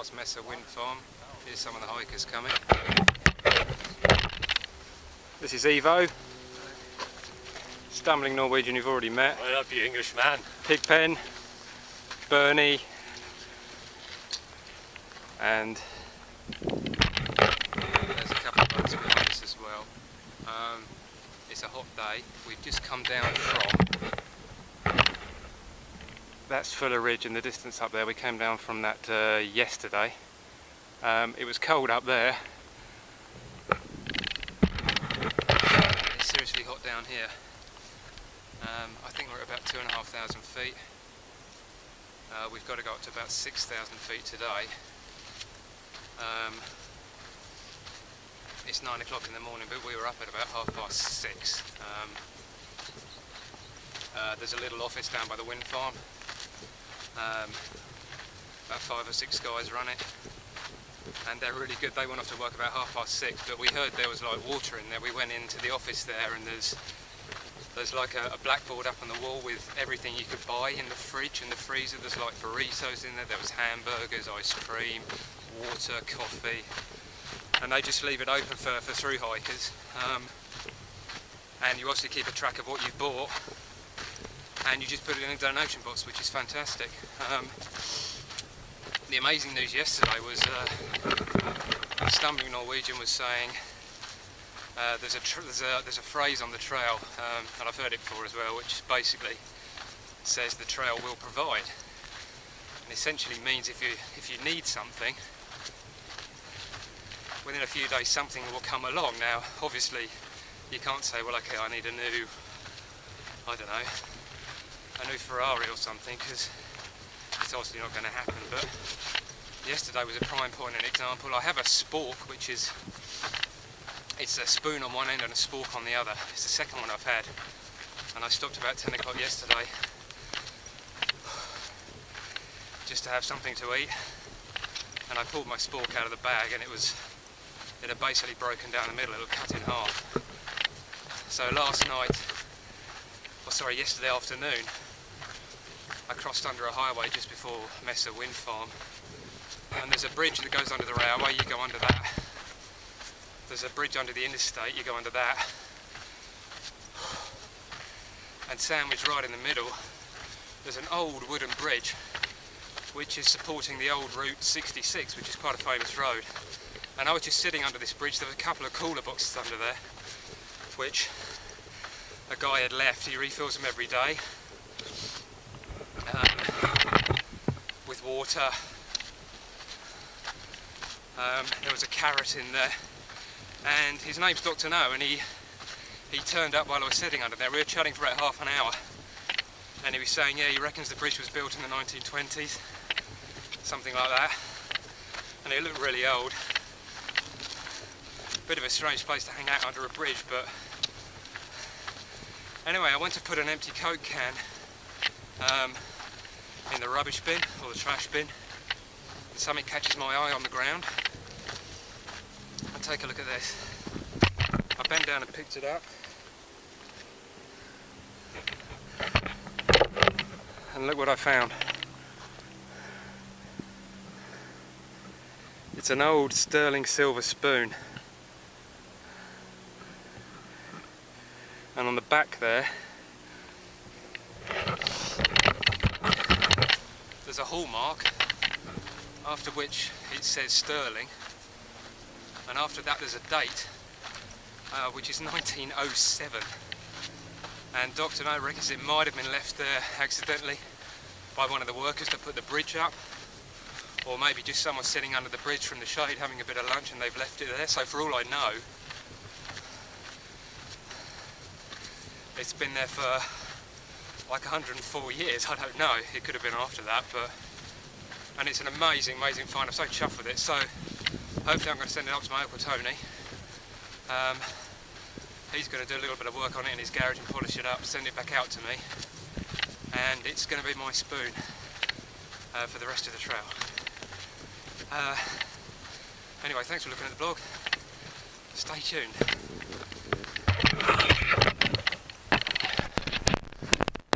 past Mesa wind farm. Here's some of the hikers coming. This is Evo, stumbling Norwegian you've already met. Right up, you Englishman. Pigpen, Bernie, and there's a couple of boats behind us as well. It's a hot day. We've just come down from that's Fuller Ridge and the distance up there. We came down from that yesterday. It was cold up there. It's seriously hot down here. I think we're at about 2,500 feet. We've got to go up to about 6,000 feet today. It's 9 o'clock in the morning, but we were up at about 6:30. There's a little office down by the wind farm. About 5 or 6 guys run it, and they're really good. They went off to work about 6:30, but we heard there was like water in there. We went into the office there, and there's like a blackboard up on the wall with everything you could buy in the fridge and the freezer. There's like burritos in there, there was hamburgers, ice cream, water, coffee, and they just leave it open for through hikers. And you obviously keep a track of what you bought, and you just put it in a donation box, which is fantastic. The amazing news yesterday was Stumbling Norwegian was saying there's a phrase on the trail, and I've heard it before as well, which basically says the trail will provide, and essentially means if you need something, within a few days something will come along. Now obviously you can't say, well, okay, I need a new, I don't know, a new Ferrari or something, because it's obviously not going to happen. But yesterday was a prime point and example. I have a spork, which is, it's a spoon on one end and a spork on the other. It's the second one I've had, and I stopped about 10 o'clock yesterday just to have something to eat, and I pulled my spork out of the bag, and it had basically broken down the middle. It was cut in half. So yesterday afternoon, I crossed under a highway just before Mesa wind farm, and there's a bridge that goes under the railway. You go under that. There's a bridge under the interstate. You go under that, and sandwiched right in the middle, there's an old wooden bridge which is supporting the old Route 66, which is quite a famous road. And I was just sitting under this bridge. There was a couple of cooler boxes under there, which a guy had left. He refills them every day with water. There was a carrot in there, and his name's Dr. No, and he turned up while I was sitting under there. We were chatting for about half an hour, and he was saying, yeah, he reckons the bridge was built in the 1920s, something like that, and it looked really old. Bit of a strange place to hang out under a bridge, but anyway, I went to put an empty Coke can in the rubbish bin, or the trash bin, and something catches my eye on the ground. And take a look at this. I bent down and picked it up, and look what I found. It's an old sterling silver spoon, and on the back there's a hallmark, after which it says sterling, and after that there's a date, which is 1907, and Dr. No reckons it might have been left there accidentally by one of the workers to put the bridge up, or maybe just someone sitting under the bridge from the shade having a bit of lunch and they've left it there. So for all I know, it's been there for like 104 years. I don't know, it could have been after that, and it's an amazing find. I'm so chuffed with it. So hopefully I'm going to send it up to my Uncle Tony. He's going to do a little bit of work on it in his garage and polish it up, send it back out to me, and it's going to be my spoon for the rest of the trail. Anyway, thanks for looking at the blog. Stay tuned.